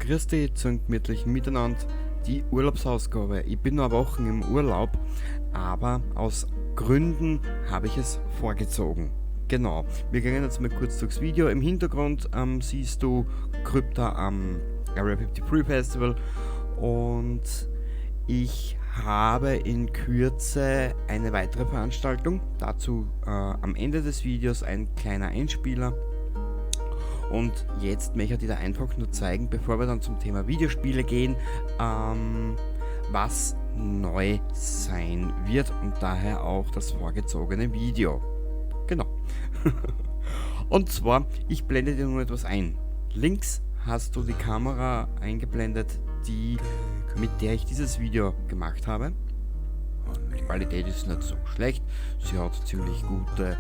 Grüß dich zum gemütlichen Miteinander, die Urlaubsausgabe. Ich bin nur Wochen im Urlaub, aber aus Gründen habe ich es vorgezogen. Genau, wir gehen jetzt mal kurz durchs Video. Im Hintergrund siehst du Krypta am Area 53 Festival und ich habe in Kürze eine weitere Veranstaltung. Dazu am Ende des Videos ein kleiner Einspieler. Und jetzt möchte ich dir einfach nur zeigen, bevor wir dann zum Thema Videospiele gehen, was neu sein wird und daher auch das vorgezogene Video. Genau. Und zwar, ich blende dir nur etwas ein. Links hast du die Kamera eingeblendet, mit der ich dieses Video gemacht habe. Die Qualität ist nicht so schlecht, sie hat ziemlich gute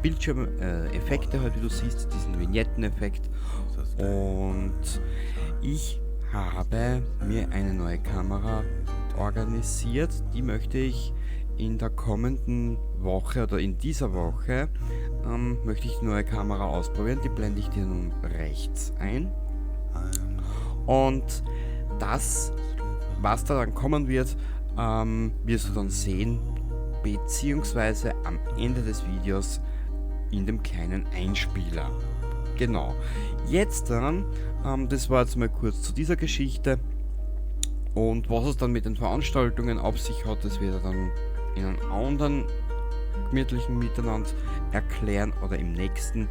Bildschirmeffekte, wie du siehst, diesen Vignetten-Effekt. Und ich habe mir eine neue Kamera organisiert, die möchte ich in der kommenden Woche oder in dieser Woche möchte ich die neue Kamera ausprobieren, die blende ich dir nun rechts ein. Und das, was da dann kommen wird, wirst du dann sehen, beziehungsweise am Ende des Videos in dem kleinen Einspieler. Genau. Jetzt dann, das war jetzt mal kurz zu dieser Geschichte. Und was es dann mit den Veranstaltungen auf sich hat, das wird er dann in einem anderen gemütlichen Miteinander erklären oder im nächsten,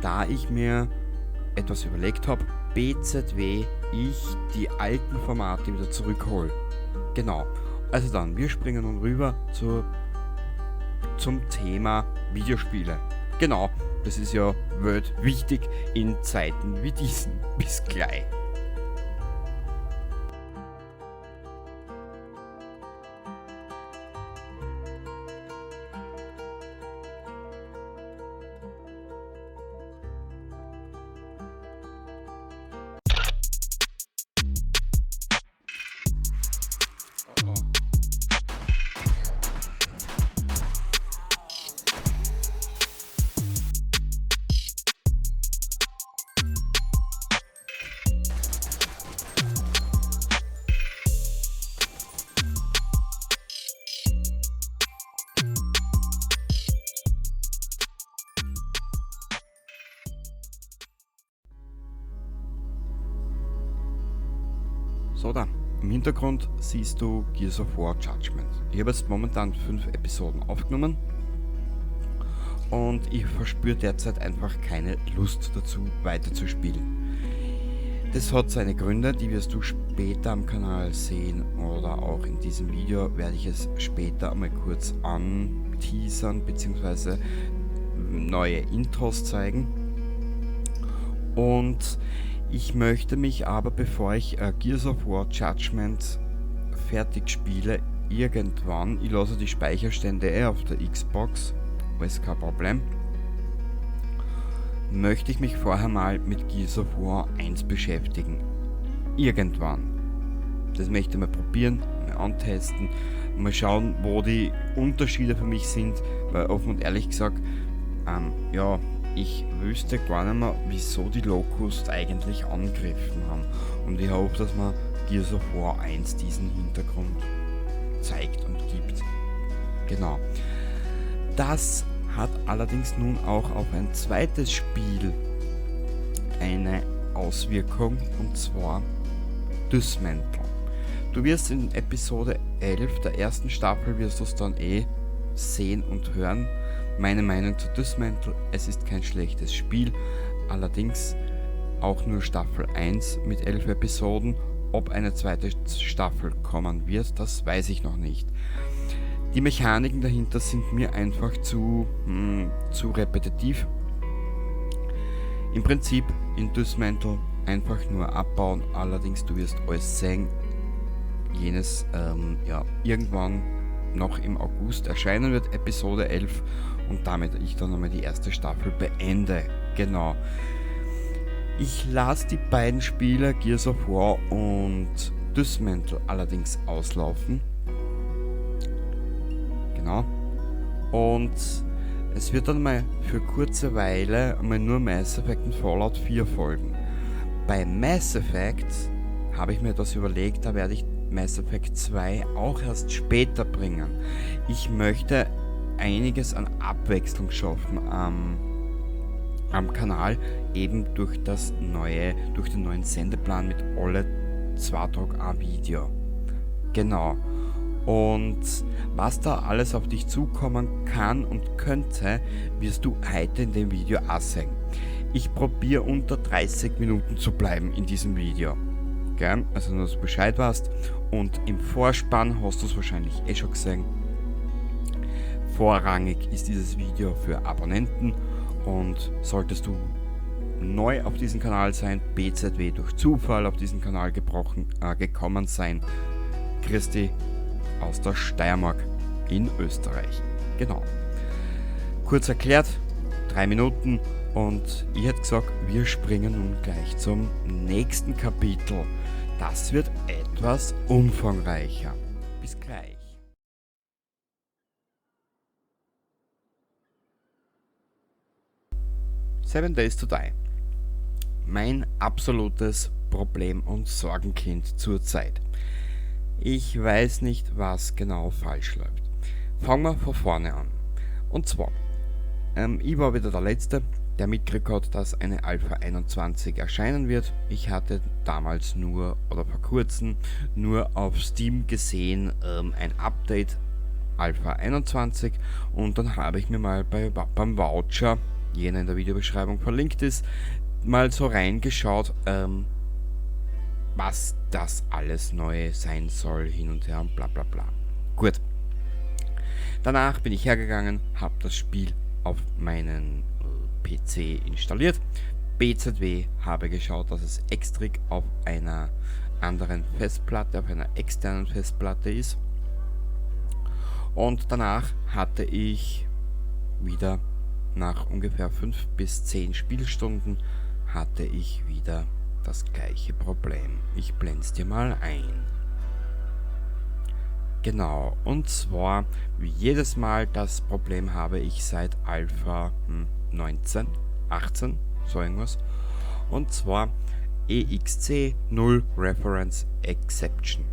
da ich mir etwas überlegt habe, BZW, ich die alten Formate wieder zurückhole. Genau. Also dann, wir springen nun rüber zum Thema Videospiele. Genau, das ist ja wichtig in Zeiten wie diesen. Bis gleich. So, da im Hintergrund siehst du Gears of War Judgment. Ich habe jetzt momentan 5 Episoden aufgenommen und ich verspüre derzeit einfach keine Lust dazu, weiterzuspielen. Das hat seine Gründe, die wirst du später am Kanal sehen oder auch in diesem Video werde ich es später einmal kurz anteasern bzw. neue Intros zeigen. Und ich möchte mich aber, bevor ich Gears of War Judgment fertig spiele, irgendwann, ich lasse die Speicherstände auf der Xbox, ist kein Problem, möchte ich mich vorher mal mit Gears of War 1 beschäftigen. Irgendwann. Das möchte ich mal probieren, mal antesten, mal schauen, wo die Unterschiede für mich sind, weil offen und ehrlich gesagt, ja, ich wüsste gar nicht mehr, wieso die Locust eigentlich angegriffen haben. Und ich hoffe, dass man Gears of War 1 diesen Hintergrund zeigt und gibt. Genau. Das hat allerdings nun auch auf ein zweites Spiel eine Auswirkung, und zwar Dismantle. Du wirst in Episode 11 der ersten Staffel, wirst du es dann sehen und hören. Meine Meinung zu Dismantle, es ist kein schlechtes Spiel, allerdings auch nur Staffel 1 mit 11 Episoden. Ob eine zweite Staffel kommen wird, das weiß ich noch nicht. Die Mechaniken dahinter sind mir einfach zu repetitiv. Im Prinzip in Dismantle einfach nur abbauen, allerdings du wirst alles sehen, jenes irgendwann noch im August erscheinen wird, Episode 11, und damit ich dann einmal die erste Staffel beende. Genau. Ich lasse die beiden Spiele Gears of War und Dismantle allerdings auslaufen. Genau. Und es wird dann mal für kurze Weile einmal nur Mass Effect und Fallout 4 folgen. bei Mass Effect habe ich mir etwas überlegt, da werde ich Mass Effect 2 auch erst später bringen. Ich möchte einiges an Abwechslung schaffen am Kanal, eben durch den neuen Sendeplan mit alle 2 Tage ein Video. Genau. Und was da alles auf dich zukommen kann und könnte, wirst du heute in dem Video auch sehen. Ich probiere unter 30 Minuten zu bleiben in diesem Video. Gell? Also nur, dass du Bescheid weißt. Und im Vorspann hast du es wahrscheinlich eh schon gesehen. Vorrangig ist dieses Video für Abonnenten, und solltest du neu auf diesem Kanal sein, BZW durch Zufall auf diesen Kanal gekommen sein, Christi aus der Steiermark in Österreich. Genau. Kurz erklärt, 3 Minuten, und ich hätte gesagt, wir springen nun gleich zum nächsten Kapitel. Das wird etwas umfangreicher. Bis gleich. Seven Days to Die. Mein absolutes Problem und Sorgenkind zur Zeit. Ich weiß nicht, was genau falsch läuft. Fangen wir von vorne an. Und zwar, ich war wieder der Letzte, der mitgekriegt hat, dass eine Alpha 21 erscheinen wird. Ich hatte damals vor kurzem nur auf Steam gesehen, ein Update Alpha 21, und dann habe ich mir mal beim Voucher, jener in der Videobeschreibung verlinkt ist, mal so reingeschaut, was das alles neu sein soll, hin und her und bla bla bla. Gut. Danach bin ich hergegangen, habe das Spiel auf meinen PC installiert. BZW habe geschaut, dass es extra auf einer anderen Festplatte, auf einer externen Festplatte ist. Und danach hatte ich wieder nach ungefähr 5 bis 10 Spielstunden hatte ich wieder das gleiche Problem. Ich blende es dir mal ein. Genau, und zwar wie jedes Mal das Problem habe ich seit Alpha 19, 18, so irgendwas. Und zwar EXC 0 Reference Exception.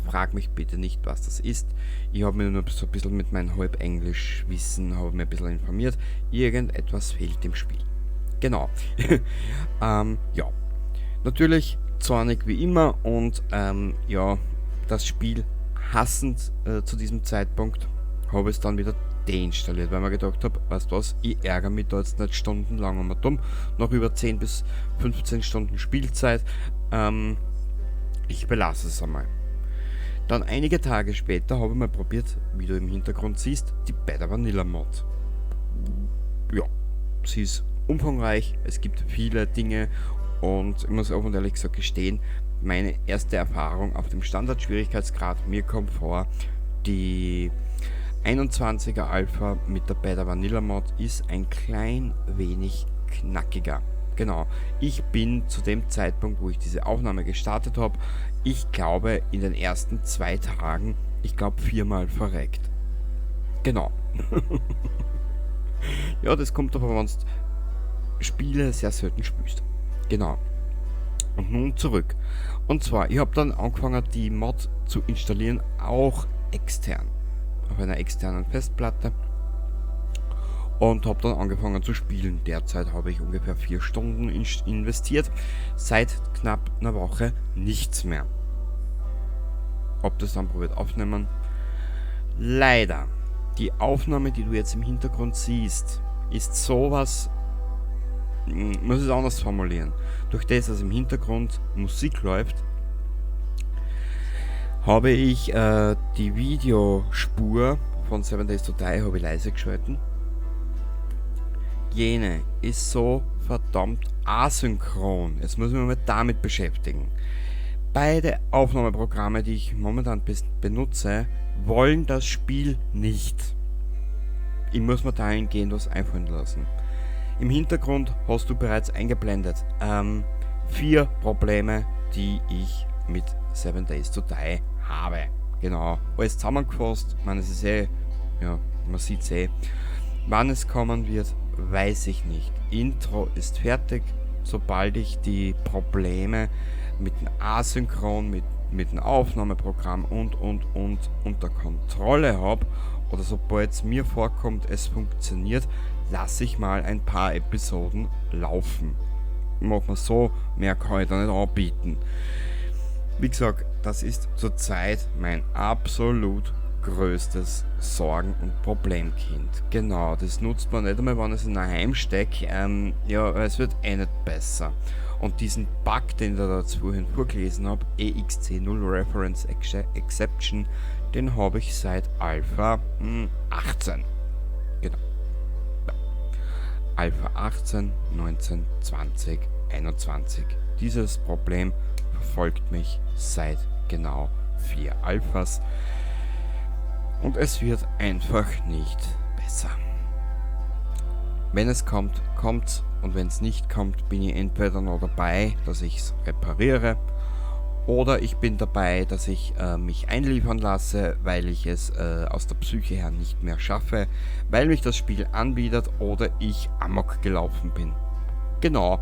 Frag mich bitte nicht, was das ist. Ich habe mir nur so ein bisschen mit meinem Halbenglischwissen habe mir ein bisschen informiert. Irgendetwas fehlt im Spiel. Genau. Ja. Natürlich zornig wie immer, und ja, das Spiel hassend zu diesem Zeitpunkt habe ich es dann wieder deinstalliert, weil ich mir gedacht habe, weißt du was, ich ärgere mich da jetzt nicht stundenlang um dumm, noch über 10 bis 15 Stunden Spielzeit, ich belasse es einmal. Dann einige Tage später habe ich mal probiert, wie du im Hintergrund siehst, die Beta Vanilla Mod. Ja, sie ist umfangreich, es gibt viele Dinge, und ich muss offen und ehrlich gesagt gestehen, meine erste Erfahrung auf dem Standard-Schwierigkeitsgrad, mir kommt vor, die 21er Alpha mit der Beta Vanilla Mod ist ein klein wenig knackiger. Genau, ich bin zu dem Zeitpunkt, wo ich diese Aufnahme gestartet habe, ich glaube in den ersten 2 Tagen, ich glaube 4-mal verreckt. Genau. Ja, das kommt aber, wenn du Spiele sehr selten spielst. Genau. Und nun zurück. Und zwar, ich habe dann angefangen, die Mod zu installieren, auch extern. Auf einer externen Festplatte. Und habe dann angefangen zu spielen. Derzeit habe ich ungefähr 4 Stunden investiert. Seit knapp einer Woche nichts mehr. Ob das dann probiert aufnehmen. Leider, die Aufnahme, die du jetzt im Hintergrund siehst, ist sowas, muss es anders formulieren. Durch das, dass im Hintergrund Musik läuft, habe ich die Videospur von 7 Days to Die habe ich leise geschalten. Jene ist so verdammt asynchron. Jetzt muss ich mich mal damit beschäftigen. Beide Aufnahmeprogramme, die ich momentan benutze, wollen das Spiel nicht. Ich muss mir dahingehend was einfallen lassen. Im Hintergrund hast du bereits eingeblendet 4 Probleme, die ich mit 7 Days to Die habe. Genau, alles zusammengefasst. Ich meine, es ist ja, man sieht es Wann es kommen wird, weiß ich nicht. Intro ist fertig, sobald ich die Probleme mit dem Asynchron, mit dem Aufnahmeprogramm und unter Kontrolle habe, oder sobald es mir vorkommt, es funktioniert, lasse ich mal ein paar Episoden laufen. Machen wir so, mehr kann ich da nicht anbieten. Wie gesagt, das ist zurzeit mein absolut größtes Sorgen- und Problemkind. Genau, das nutzt man nicht einmal, wenn ich es in ein Heim stecke. Ja, es wird eh nicht besser. Und diesen Bug, den ich da vorhin vorgelesen habe, EXC0 Reference Exception, den habe ich seit Alpha 18. Genau. Ja. Alpha 18, 19, 20, 21. Dieses Problem verfolgt mich seit genau 4 Alphas. Und es wird einfach nicht besser. Wenn es kommt, kommt's. Und wenn es nicht kommt, bin ich entweder noch dabei, dass ich es repariere. Oder ich bin dabei, dass ich mich einliefern lasse, weil ich es aus der Psyche her nicht mehr schaffe. Weil mich das Spiel anbietet oder ich amok gelaufen bin. Genau.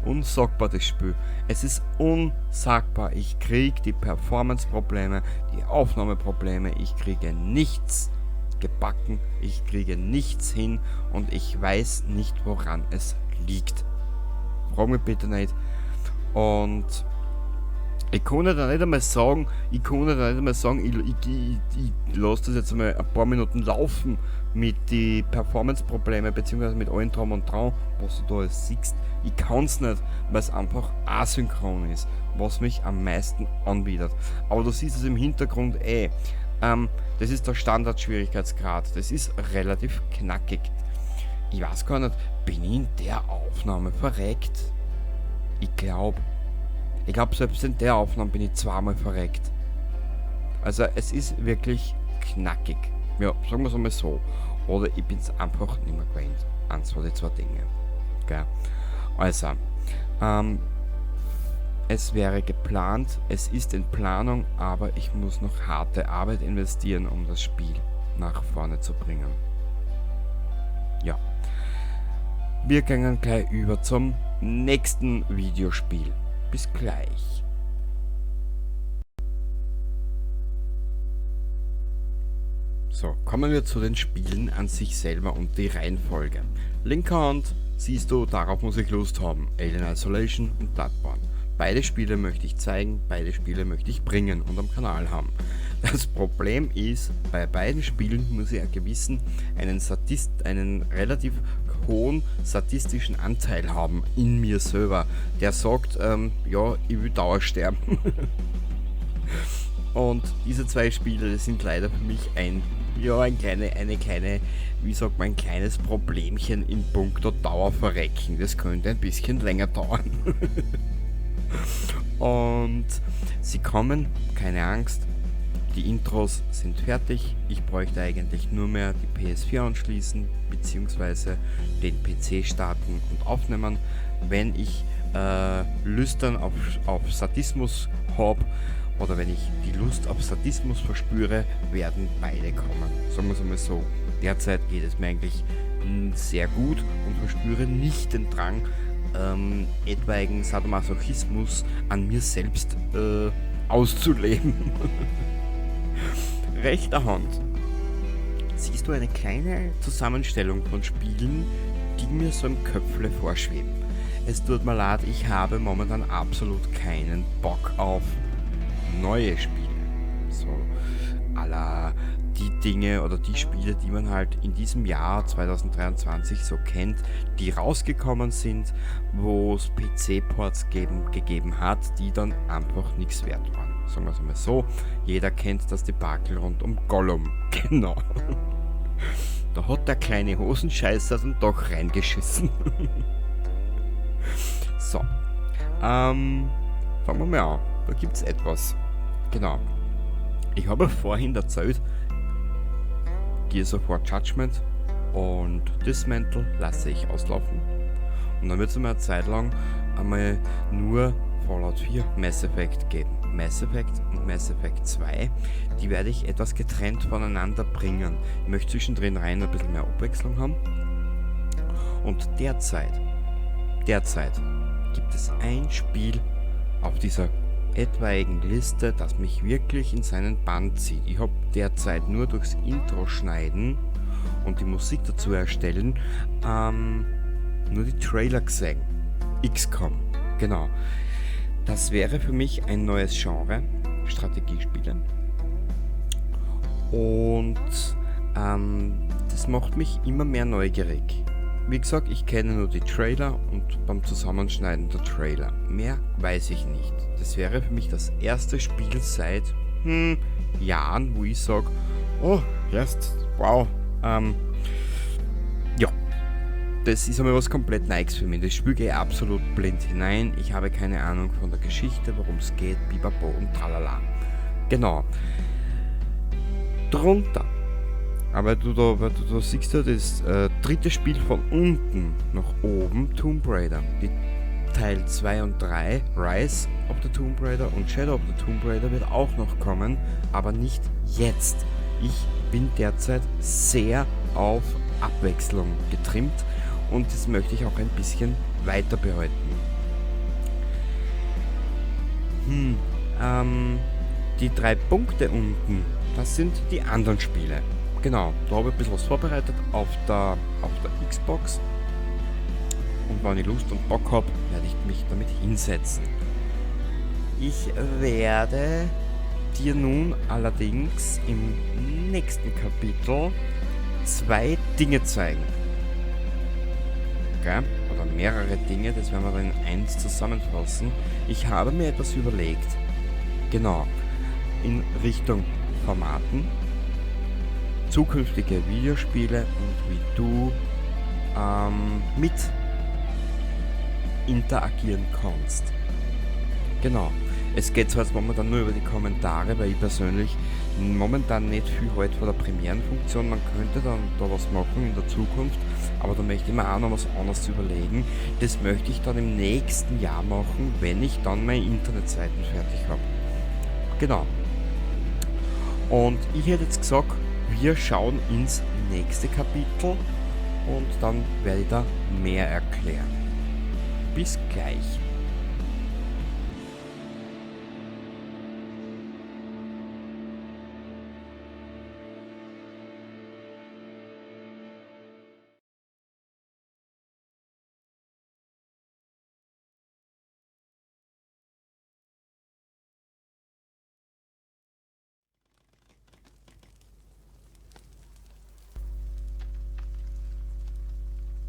Unsagbar das Spiel. Es ist unsagbar. Ich kriege die Performance-Probleme, die Aufnahmeprobleme. Ich kriege nichts gebacken. Ich kriege nichts hin und ich weiß nicht, woran es liegt. Frag mich bitte nicht. Und ich kann da nicht einmal sagen, ich lasse das jetzt einmal ein paar Minuten laufen mit den Performance-Problemen bzw. mit allen Drum und Dran, was du da alles siehst. Ich kann es nicht, weil es einfach asynchron ist, was mich am meisten anbietet. Aber du siehst es im Hintergrund das ist der Standard-Schwierigkeitsgrad, das ist relativ knackig. Ich weiß gar nicht, bin ich in der Aufnahme verreckt? Ich glaube, selbst in der Aufnahme bin ich zweimal verreckt. Also es ist wirklich knackig. Ja, sagen wir es einmal so. Oder ich bin es einfach nicht mehr gewöhnt. Eins von den zwei Dinge. Okay. Also, es wäre geplant, es ist in Planung, aber ich muss noch harte Arbeit investieren, um das Spiel nach vorne zu bringen. Ja. Wir gehen gleich über zum nächsten Videospiel. Bis gleich. So, kommen wir zu den Spielen an sich selber und die Reihenfolge. Linker Hand siehst du, darauf muss ich Lust haben. Alien Isolation und Bloodborne. Beide Spiele möchte ich zeigen, beide Spiele möchte ich bringen und am Kanal haben. Das Problem ist, bei beiden Spielen muss ich einen relativ hohen sadistischen Anteil haben in mir selber, der sagt, ja, ich will dauersterben. Und diese zwei Spiele, das sind leider für mich ein kleines Problemchen in puncto Dauerverrecken. Das könnte ein bisschen länger dauern. Und sie kommen, keine Angst, die Intros sind fertig. Ich bräuchte eigentlich nur mehr die PS4 anschließen, beziehungsweise den PC starten und aufnehmen. Wenn ich Lüstern auf Sadismus habe, oder wenn ich die Lust auf Sadismus verspüre, werden beide kommen. Sagen wir es einmal so. Derzeit geht es mir eigentlich sehr gut und verspüre nicht den Drang, etwaigen Sadomasochismus an mir selbst auszuleben. Rechter Hand siehst du eine kleine Zusammenstellung von Spielen, die mir so im Köpfle vorschweben. Es tut mir leid, ich habe momentan absolut keinen Bock auf neue Spiele. So à la die Dinge oder die Spiele, die man halt in diesem Jahr 2023 so kennt, die rausgekommen sind, wo es PC-Ports gegeben hat, die dann einfach nichts wert waren. Sagen wir es mal so, jeder kennt das Debakel rund um Gollum. Genau. Da hat der kleine Hosenscheißer dann doch reingeschissen. So. Fangen wir mal an. Da gibt es etwas. Genau. Ich habe vorhin erzählt, Gears of War Judgment und Dismantle lasse ich auslaufen. Und dann wird es mir eine Zeit lang einmal nur Fallout 4 Mass Effect geben. Mass Effect und Mass Effect 2, die werde ich etwas getrennt voneinander bringen. Ich möchte zwischendrin rein ein bisschen mehr Abwechslung haben. Und derzeit Derzeit gibt es ein Spiel auf dieser etwaigen Liste, das mich wirklich in seinen Bann zieht. Ich habe derzeit nur durchs Intro schneiden und die Musik dazu erstellen, nur die Trailer gesehen. XCOM, genau. Das wäre für mich ein neues Genre, Strategiespiele. Und das macht mich immer mehr neugierig. Wie gesagt, ich kenne nur die Trailer und beim Zusammenschneiden der Trailer. Mehr weiß ich nicht. Das wäre für mich das erste Spiel seit Jahren, wo ich sage, oh, jetzt, wow, ja, das ist einmal was komplett Neues für mich. Das Spiel gehe ich absolut blind hinein. Ich habe keine Ahnung von der Geschichte, worum es geht, bibapo und tralala. Genau. Drunter. Aber du siehst ja das dritte Spiel von unten nach oben, Tomb Raider. Die Teil 2 und 3, Rise of the Tomb Raider und Shadow of the Tomb Raider wird auch noch kommen, aber nicht jetzt. Ich bin derzeit sehr auf Abwechslung getrimmt und das möchte ich auch ein bisschen weiter behalten. Die 3 Punkte unten, das sind die anderen Spiele. Genau, da habe ich ein bisschen was vorbereitet auf der Xbox. Und wenn ich Lust und Bock habe, werde ich mich damit hinsetzen. Ich werde dir nun allerdings im nächsten Kapitel 2 Dinge zeigen. Okay? Oder mehrere Dinge, das werden wir dann in eins zusammenfassen. Ich habe mir etwas überlegt. Genau, in Richtung Formaten, zukünftige Videospiele und wie du mit interagieren kannst. Genau. Es geht zwar jetzt momentan nur über die Kommentare, weil ich persönlich momentan nicht viel halt von der Premierenfunktion. Man könnte dann da was machen in der Zukunft, aber da möchte ich mir auch noch was anderes überlegen. Das möchte ich dann im nächsten Jahr machen, wenn ich dann meine Internetseiten fertig habe. Genau. Und ich hätte jetzt gesagt, wir schauen ins nächste Kapitel und dann werde ich da mehr erklären. Bis gleich.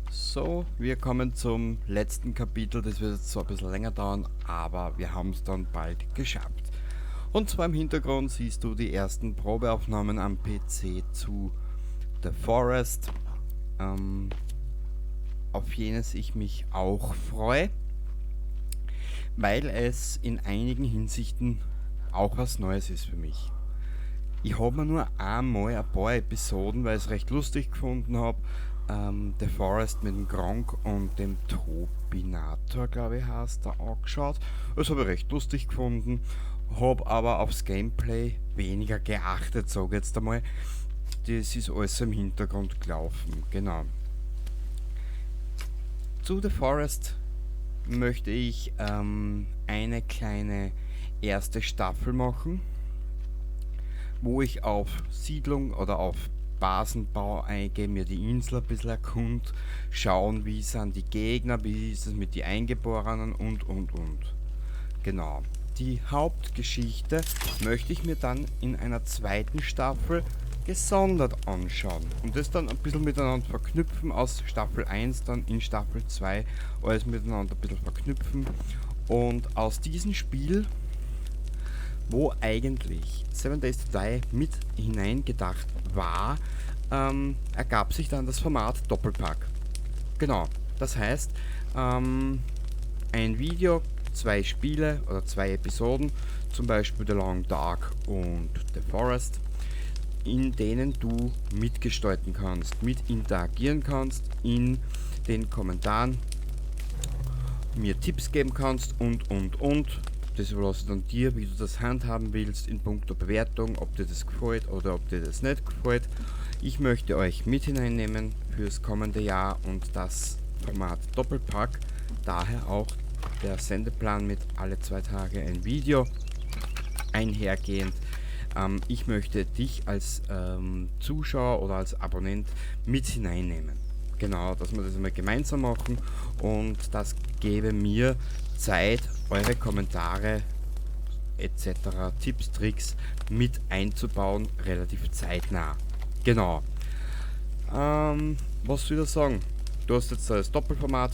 So, wir kommen zum letzten Kapitel. Das wird jetzt zwar ein bisschen länger dauern, aber wir haben es dann bald geschafft. Und zwar im Hintergrund siehst du die ersten Probeaufnahmen am PC zu The Forest, auf jenes ich mich auch freue, weil es in einigen Hinsichten auch was Neues ist für mich. Ich habe mir nur einmal ein paar Episoden, weil ich es recht lustig gefunden habe, The Forest mit dem Gronk und dem Tobinator, glaube ich, heißt er, angeschaut. Das habe ich recht lustig gefunden, habe aber aufs Gameplay weniger geachtet, sage ich jetzt einmal. Das ist alles im Hintergrund gelaufen, genau. Zu The Forest möchte ich eine kleine erste Staffel machen, wo ich auf Siedlung oder auf Basenbau eingehe, mir die Insel ein bisschen erkund, schauen, wie sind die Gegner, wie ist es mit den Eingeborenen und. Genau. Die Hauptgeschichte möchte ich mir dann in einer zweiten Staffel gesondert anschauen und das dann ein bisschen miteinander verknüpfen, aus Staffel 1 dann in Staffel 2 alles miteinander ein bisschen verknüpfen und aus diesem Spiel, wo eigentlich 7 Days to Die mit hineingedacht war, ergab sich dann das Format Doppelpack. Genau, das heißt, ein Video, 2 Spiele oder 2 Episoden, zum Beispiel The Long Dark und The Forest, in denen du mitgestalten kannst, mit interagieren kannst, in den Kommentaren mir Tipps geben kannst und. Das überlasse ich dann dir, wie du das handhaben willst in puncto Bewertung, ob dir das gefällt oder ob dir das nicht gefällt. Ich möchte euch mit hineinnehmen fürs kommende Jahr und das Format Doppelpack Daher auch der Sendeplan mit alle 2 Tage ein Video einhergehend. Ich möchte dich als Zuschauer oder als Abonnent mit hineinnehmen. Genau, dass wir das einmal gemeinsam machen, und das gebe mir Zeit, eure Kommentare etc., Tipps, Tricks mit einzubauen, relativ zeitnah. Genau. Was soll ich sagen? Du hast jetzt das Doppelformat,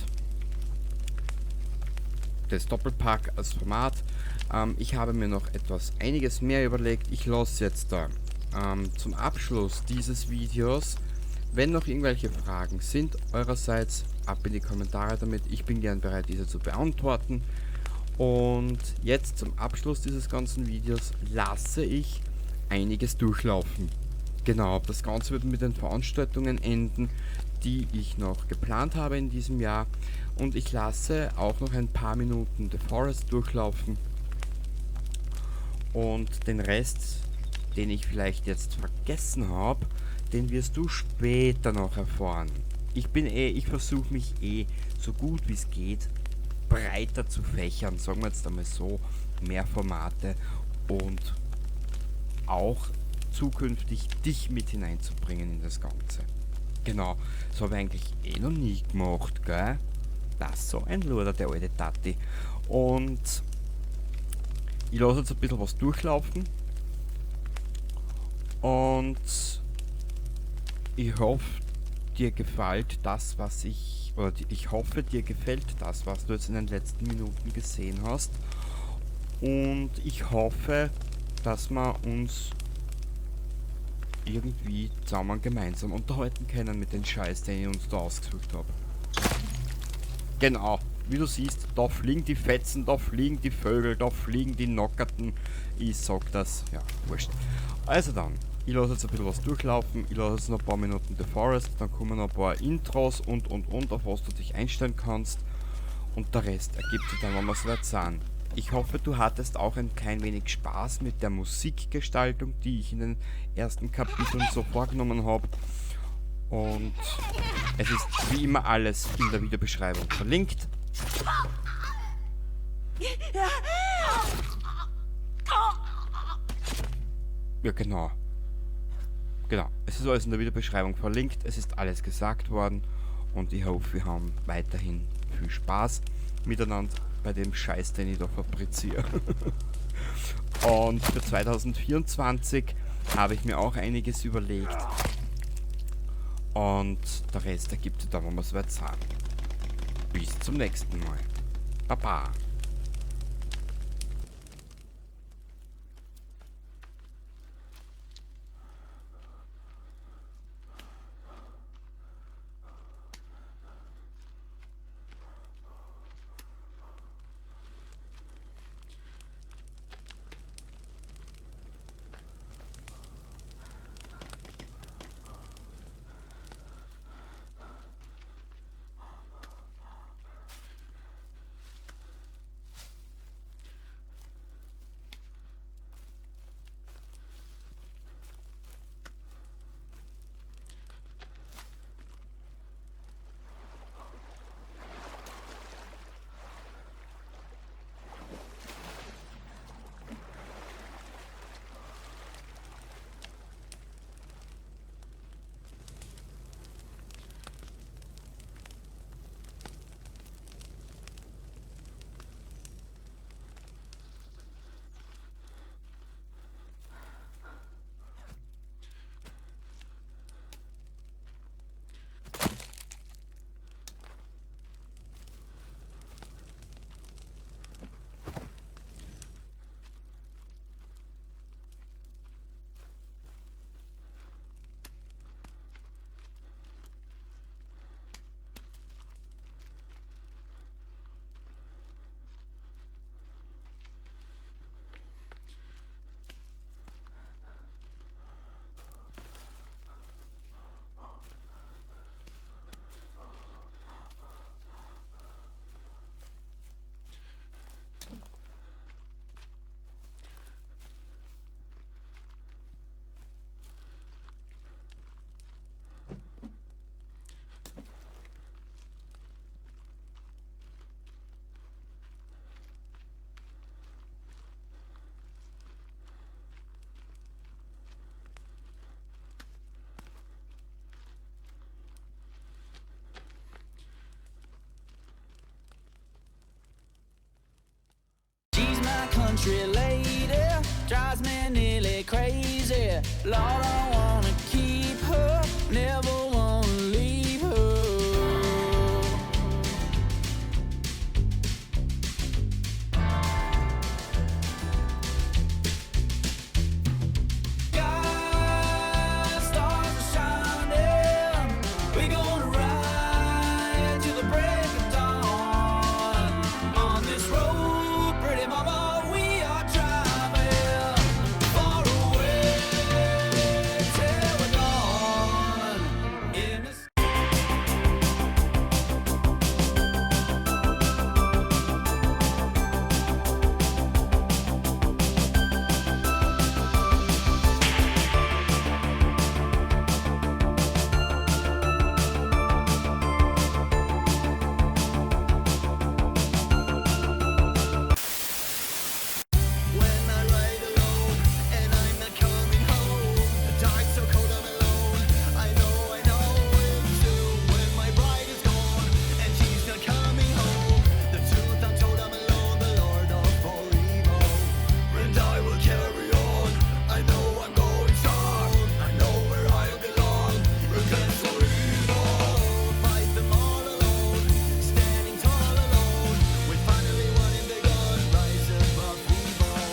das Doppelpack als Format. Ich habe mir noch einiges mehr überlegt. Ich lasse jetzt da zum Abschluss dieses Videos, wenn noch irgendwelche Fragen sind eurerseits, ab in die Kommentare damit. Ich bin gern bereit, diese zu beantworten. Und jetzt zum Abschluss dieses ganzen Videos lasse ich einiges durchlaufen. Genau, das Ganze wird mit den Veranstaltungen enden, die ich noch geplant habe in diesem Jahr. Und ich lasse auch noch ein paar Minuten The Forest durchlaufen. Und den Rest, den ich vielleicht jetzt vergessen habe, den wirst du später noch erfahren. Ich versuche mich so gut wie es geht breiter zu fächern, sagen wir jetzt einmal so, mehr Formate und auch zukünftig dich mit hineinzubringen in das Ganze. Genau, das habe ich eigentlich noch nie gemacht, gell? Das ist so ein Luder, der alte Tati. Und ich lasse jetzt ein bisschen was durchlaufen und ich hoffe, dir gefällt das, was ich hoffe, dir gefällt das, was du jetzt in den letzten Minuten gesehen hast. Und ich hoffe, dass wir uns irgendwie zusammen gemeinsam unterhalten können mit den Scheiß, den ich uns da ausgesucht habe. Genau, wie du siehst, da fliegen die Fetzen, da fliegen die Vögel, da fliegen die Nockerten. Ich sag das, ja, wurscht. Also dann, ich lasse jetzt ein bisschen was durchlaufen, ich lasse jetzt noch ein paar Minuten The Forest, dann kommen noch ein paar Intros und, auf was du dich einstellen kannst. Und der Rest ergibt sich dann, wenn wir soweit sind. Ich hoffe, du hattest auch ein klein wenig Spaß mit der Musikgestaltung, die ich in den ersten Kapiteln so vorgenommen habe. Und es ist wie immer alles in der Videobeschreibung verlinkt. Ja, genau. Genau, es ist alles in der Videobeschreibung verlinkt, es ist alles gesagt worden und ich hoffe, wir haben weiterhin viel Spaß miteinander bei dem Scheiß, den ich da fabriziere. Und für 2024 habe ich mir auch einiges überlegt und der Rest ergibt sich dann, wenn wir es weit sagen. Bis zum nächsten Mal. Baba. country lady drives me nearly crazy. Lord, I wanna keep her, never wanna leave her. Sky stars are shining, we gonna ride till the break of dawn. On this road, pretty mama, we are driving far away till we're gone. In the when I ride alone and I'm not coming home, the dark's so cold I'm alone. I know it's true. When my bride is gone and she's not coming home, the truth I'm told I'm alone, the Lord of all evil. And I will carry on. I know I'm going strong. I know where I belong. Against all evil, fight them all alone, standing tall alone. We finally won in the gun, rise above evil.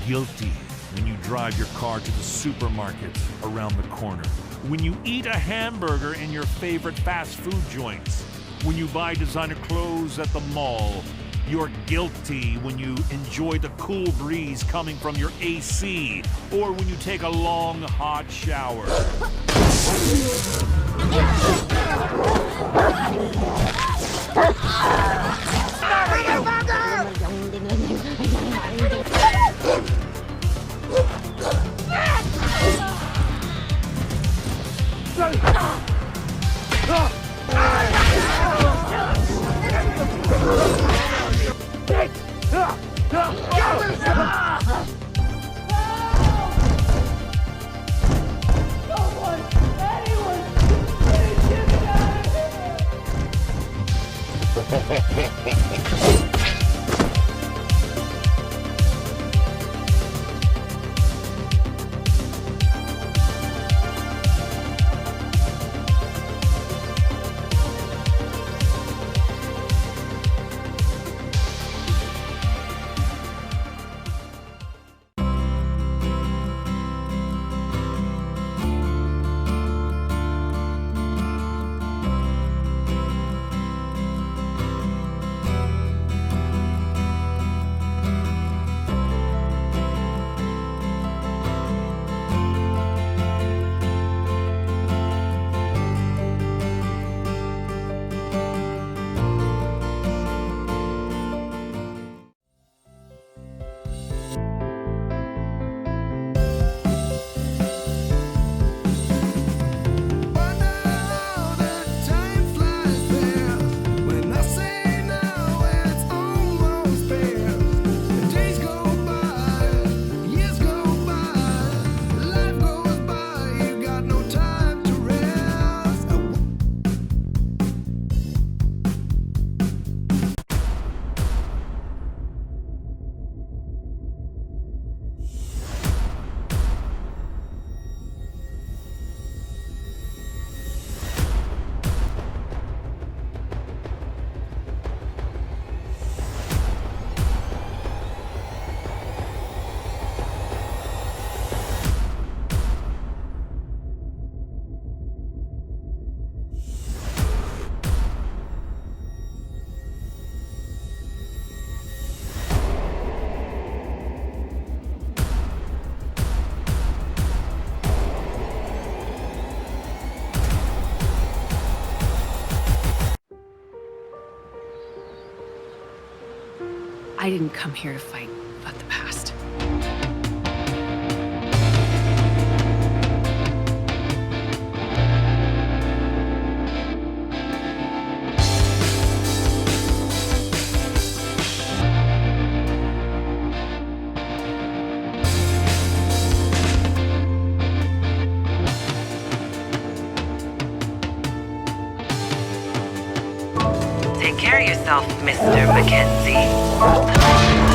guilty when you drive your car to the supermarket around the corner, when you eat a hamburger in your favorite fast food joints, when you buy designer clothes at the mall. You're guilty when you enjoy the cool breeze coming from your AC, or when you take a long, hot shower. I didn't come here to fight about the past. Take care of yourself, Mr. Mackenzie.